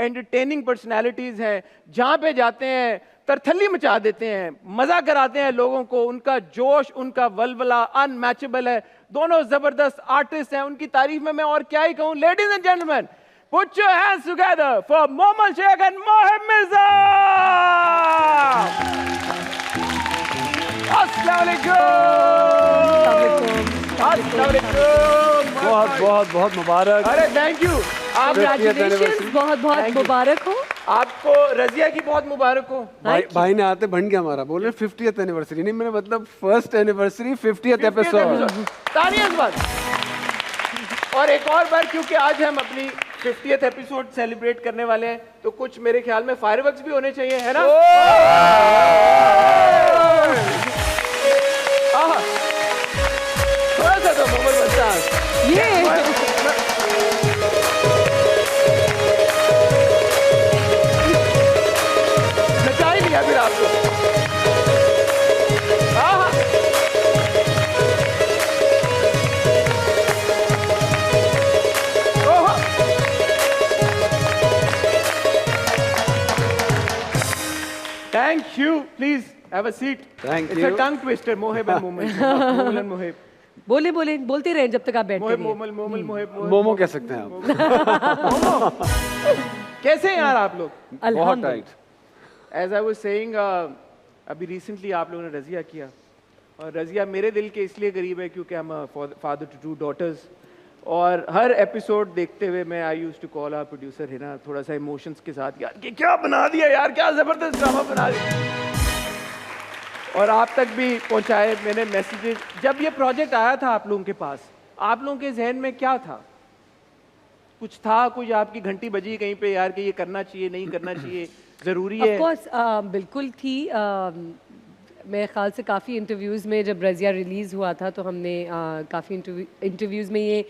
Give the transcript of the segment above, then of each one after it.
Entertaining personalities हैं, जहां पे जाते हैं तरथल्ली मचा देते हैं, मजा कराते हैं लोगों को। उनका जोश, उनका वलवला अनमैचेबल है। दोनों जबरदस्त आर्टिस्ट हैं, उनकी तारीफ में मैं और क्या ही कहूं। Ladies and gentleman, put your hands together for Mohammad Sheikh and Mohib Mirza. अस्सलाम वालेकुम। बहुत बहुत बहुत मुबारक। अरे थैंक यू। कांग्रेचुलेशंस, बहुत बहुत मुबारक हो आपको। रजिया की बहुत मुबारक हो। भाई ने आते बन गया हमारा, बोले 50th एनिवर्सरी नहीं, मैंने मतलब फर्स्ट एनिवर्सरी 50th एपिसोड। तालियां इस बार। और एक और बार, क्योंकि आज हम अपनी 50th एपिसोड सेलिब्रेट करने वाले हैं, तो कुछ मेरे ख्याल में फायरवर्क्स भी होने चाहिए, है ना? थोड़ा सा तो मोहम्मद बस्तान ये नचा ही लिया फिर आपको। Thank you. Please have a seat. Thank It's you. a tongue twister. Mohib and Mohib. बोले बोले बोलते रहे जब तक आप बैठे मोहिब रहिए। मोमल मोहिब मोमो कह सकते हैं आप। कैसे हैं यार आप लोग? बहुत tight. As I was saying, अभी recently आप लोगों ने रजिया किया, और रजिया मेरे दिल के इसलिए करीब है क्योंकि I'm a father to 2 daughters, और हर एपिसोड देखते हुए मैं I used to call our producer Hina थोड़ा सा इमोशंस के साथ, यार ये क्या बना दिया यार, क्या जबरदस्त ड्रामा बना दिया। और आप तक भी पहुंचाए मैंने मैसेजेस। जब ये प्रोजेक्ट आया था आप लोगों के पास, आप लोगों के जहन में क्या था? कुछ था, कुछ आपकी घंटी बजी कहीं पे यार कि ये करना चाहिए, नहीं करना चाहिए, जरूरी है? ऑफ कोर्स बिल्कुल थी। मेरे ख्याल से काफ़ी इंटरव्यूज़ में जब रजिया रिलीज़ हुआ था तो हमने काफ़ी इंटरव्यूज़ में ये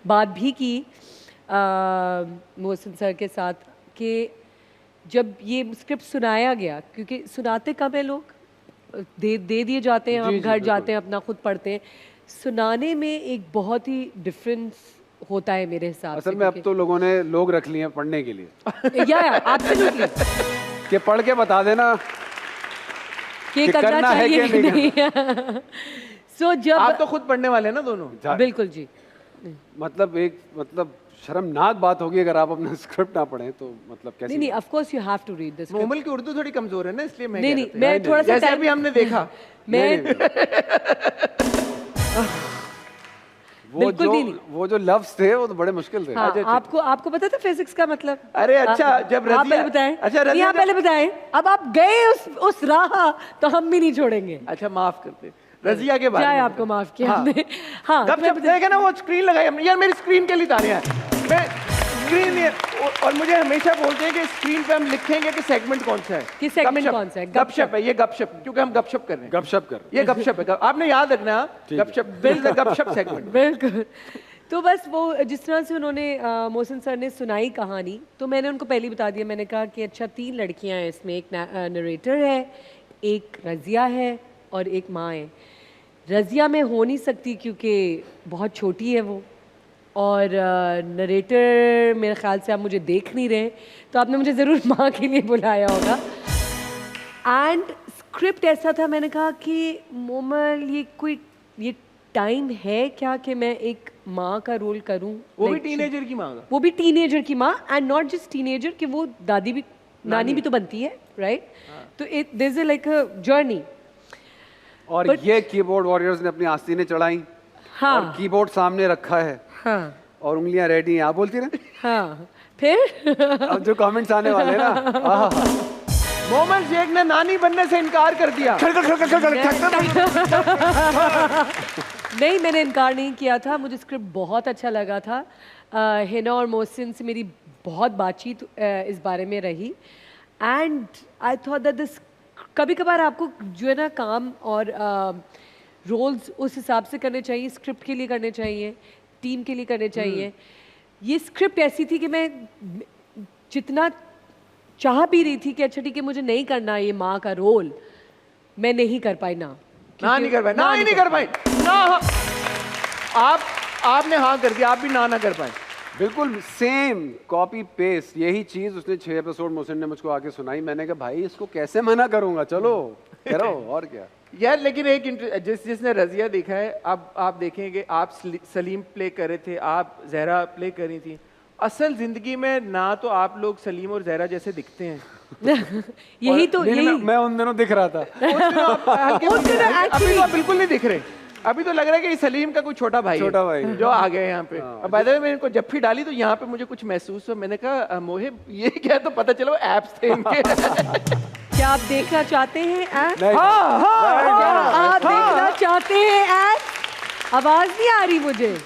बात भी की मोहसिन सर के साथ कि जब ये स्क्रिप्ट सुनाया गया, क्योंकि सुनाते कम है लोग, दे दिए जाते हैं, हम घर जाते हैं अपना खुद पढ़ते हैं। सुनाने में एक बहुत ही डिफरेंस होता है मेरे हिसाब से। असल में अब तो लोगों ने लोग रख लिए हैं पढ़ने के लिए। या एब्सोल्युटली कि पढ़ के बता देना कि करना चाहिए कि नहीं। सो जब आप तो खुद पढ़ने वाले हैं ना दोनों? बिल्कुल जी। मतलब शर्मनाक बात होगी अगर आप अपना स्क्रिप्ट ना पढ़ें तो, मतलब कैसे? नहीं, of course you have to read this. Momal की उर्दू थोड़ी कमजोर है ना, इसलिए मैं नहीं, मैं थोड़ा सा जैसे अभी हमने देखा वो जो लफ्ज थे वो तो बड़े मुश्किल थे। हाँ, आपको पता था फिजिक्स का मतलब? अरे अच्छा, जब आप पहले बताएं। अच्छा रजिया, आप पहले बताएं। अब आप गए उस राह तो हम भी नहीं छोड़ेंगे। अच्छा माफ करते, रजिया के बारे में आपको माफ किया हमने। हाँ, जब देखे ना वो स्क्रीन लगाई हमने, यार मेरी स्क्रीन के लिए तालियां हैं। मैं स्क्रीन, और मुझे हमेशा बोलते हैं कि स्क्रीन पे हम लिखेंगे कि सेगमेंट कौन सा है, कि सेगमेंट कौन सा है। गपशप है ये, गपशप, क्योंकि हम गपशप कर रहे हैं। गपशप कर, ये गपशप है, आपने याद रखना, गपशप बिल्ड द गपशप सेगमेंट। बिल्कुल। तो बस वो जिस तरह से उन्होंने मोहसिन सर ने सुनाई कहानी, तो मैंने उनको पहले ही बता दिया। मैंने कहा कि अच्छा 3 लड़कियां हैं इसमें, एक नरेटर है, एक रजिया है और एक माँ है। रजिया में हो नहीं सकती क्योंकि बहुत छोटी है वो, और नरेटर मेरे ख्याल से आप मुझे देख नहीं रहे, तो आपने मुझे ज़रूर माँ के लिए बुलाया होगा। एंड स्क्रिप्ट ऐसा था, मैंने कहा कि मोमल ये टाइम है क्या कि मैं एक माँ का रोल करूं? वो भी टीनेजर की माँ का? वो भी टीनेजर की माँ, एंड नॉट जस्ट टीनेजर, कि वो दादी भी, नानी भी तो बनती है, राइट? तो it this is like a journey. और ये कीबोर्ड वॉरियर्स ने अपनी आस्तीनें चढ़ाई। हाँ, और कीबोर्ड सामने रखा है। हाँ, और उंगलियां रेडी हैं, आप बोलती ना। हाँ, फिर अब जो कमेंट्स आने वाले हैं ना, मोहम्मद शेख ने नानी बनने से इनकार कर दिया। नहीं, मैंने इनकार नहीं किया था, मुझे स्क्रिप्ट बहुत अच्छा लगा था। हिना और मोहसिन से मेरी बहुत बातचीत इस बारे में रही, and I thought that this, कभी कभार आपको जो है ना काम और रोल्स उस हिसाब से करने चाहिए, स्क्रिप्ट के लिए करने चाहिए, टीम के लिए करने चाहिए। ये स्क्रिप्ट ऐसी थी कि मैं जितना चाह भी रही थी कि अच्छा ठीक है मुझे नहीं करना ये माँ का रोल, मैं नहीं कर पाई ना। नहीं कर पाई, नहीं कर पाई ना। आपने हाँ कर दिया, आप भी ना कर पाए। बिल्कुल सेम कॉपी पेस्ट यही चीज उसने 6 एपिसोड मोहसिन ने मुझको आके सुनाई। मैंने कहा भाई इसको कैसे मना करूंगा, चलो करो और क्या। यार लेकिन एक जिसने रजिया देखा है, अब आप देखेंगे, आप सलीम प्ले कर रहे थे, आप जहरा प्ले कर रही थी। असल जिंदगी में ना तो आप लोग सलीम और जहरा जैसे दिखते हैं। यही तो यही मैं उन दिनों दिख रहा था। अभी तो आप बिल्कुल नहीं दिख रहे। अभी तो लग रहा है कि ये सलीम का कोई छोटा भाई है जो आ गया यहाँ पे। अब बाय द वे मैंने इनको जफ्फी डाली तो यहाँ पे मुझे कुछ महसूस हुआ। मैंने कहा मोहिब ये क्या है, तो पता चला वो एप्स थे इनके। क्या आप देखना चाहते हैं ऐप? हाँ हाँ आप देखना चाहते हैं ऐप? आवाज नहीं आ रही मुझे।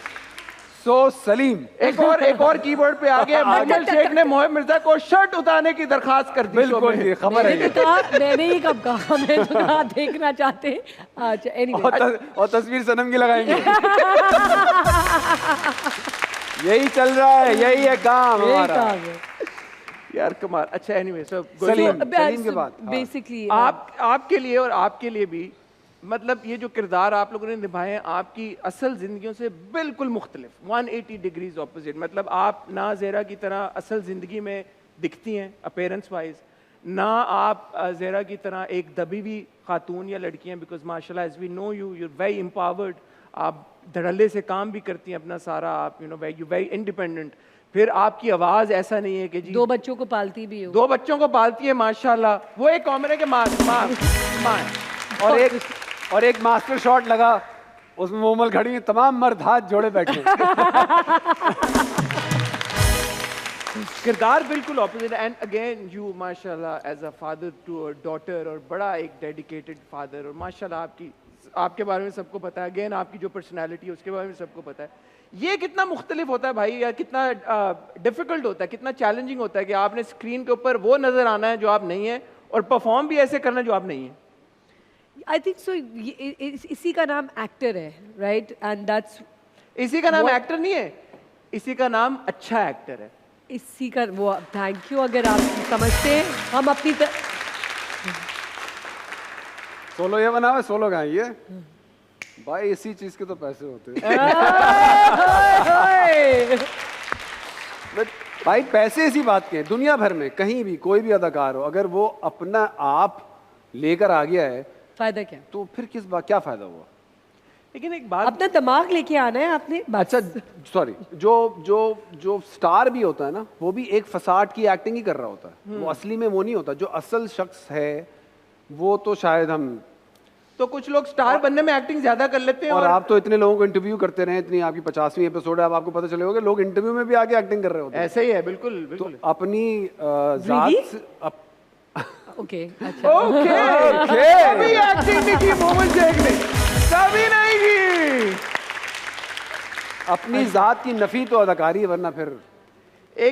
सो सलीम एक और कीबोर्ड पे आ गया। मोहम्मद शेख ने मोहिब मिर्जा को शर्ट उतारने की दरखास्त कर दी। बिल्कुल ये खबर है। मैंने ही कब कहा, मैं तो कहा देखना चाहते हैं। अच्छा एनीवे, और तस्वीर सनम की लगाएंगे। यही चल रहा है, यही है काम हमारा। यार कमाल। अच्छा एनीवे सलीम के बाद बेसिकली आपके लिए और आपके लिए भी, मतलब ये जो किरदार आप लोगों ने निभाए हैं आपकी असल जिंदगियों से बिल्कुल मुख्तलिफ, 180 डिग्रीज ऑपोजिट। मतलब आप ना ज़ेरा की तरह असल ज़िंदगी में दिखती हैं अपीयरेंस वाइज, ना आप ज़ेरा की तरह एक दबी हुई खातून या लड़की हैं। बिकॉज माशाल्लाह as we know you are very empowered, आप धड़ल्ले से काम भी करती हैं अपना सारा, आप यू वेरी इंडिपेंडेंट। फिर आपकी आवाज़ ऐसा नहीं है कि जी 2 बच्चों को पालती भी हो। 2 बच्चों को पालती है माशाल्लाह। वो एक कॉमन है कि माँ और एक मास्टर शॉट लगा उसमें मोमल खड़ी, तमाम मर्द हाथ जोड़े बैठे। किरदार बिल्कुल ऑपोजिट। एंड अगेन यू माशाल्लाह as a father to a daughter, और बड़ा एक डेडिकेटेड फादर, और माशाल्लाह आपके बारे में सबको पता है। अगेन आपकी जो पर्सनैलिटी है उसके बारे में सबको पता है। ये कितना मुख्तलिफ होता है भाई, या कितना डिफिकल्ट होता है, कितना चैलेंजिंग होता है कि आपने स्क्रीन के ऊपर वो नजर आना है जो आप नहीं है, और परफॉर्म भी ऐसे करना जो आप नहीं है। आई थिंक सो इसी का नाम एक्टर है, राइट? एंड दैट्स इसी का नाम एक्टर नहीं है, इसी का नाम अच्छा एक्टर है। इसी का वो, थैंक यू। अगर आप समझते हैं, हम अपनी सोलो ये बना हुआ, सोलो गाएंगे भाई, इसी चीज के तो पैसे होते हैं। भाई पैसे इसी बात के हैं। दुनिया भर में कहीं भी कोई भी अदाकार हो, अगर वो अपना आप लेकर आ गया है, फायदा क्या? तो फिर किस बात, क्या फायदा हुआ? लेकिन एक बात, अपना दिमाग लेके आना है आपने। अच्छा सॉरी, जो स्टार भी होता है ना, वो भी एक फसाड की एक्टिंग ही कर रहा होता है, वो असली में वो नहीं होता। जो असल शख्स है वो तो शायद हम, तो कुछ लोग स्टार बनने में एक्टिंग ज्यादा कर लेते हैं। और आप तो इतने लोगों को इंटरव्यू करते रहे, इतनी आपकी 50वीं एपिसोड है, अब आपको पता चलेगा लोग इंटरव्यू में भी आके एक्टिंग कर रहे होते हैं। ऐसे ही है, बिल्कुल बिल्कुल। तो अपनी जात ओके अच्छा ओके कभी एक्टिंग नहीं की मोहम्मद शेख ने, कभी नहीं की। अपनी जात की नफी तो अदाकारी है, वरना फिर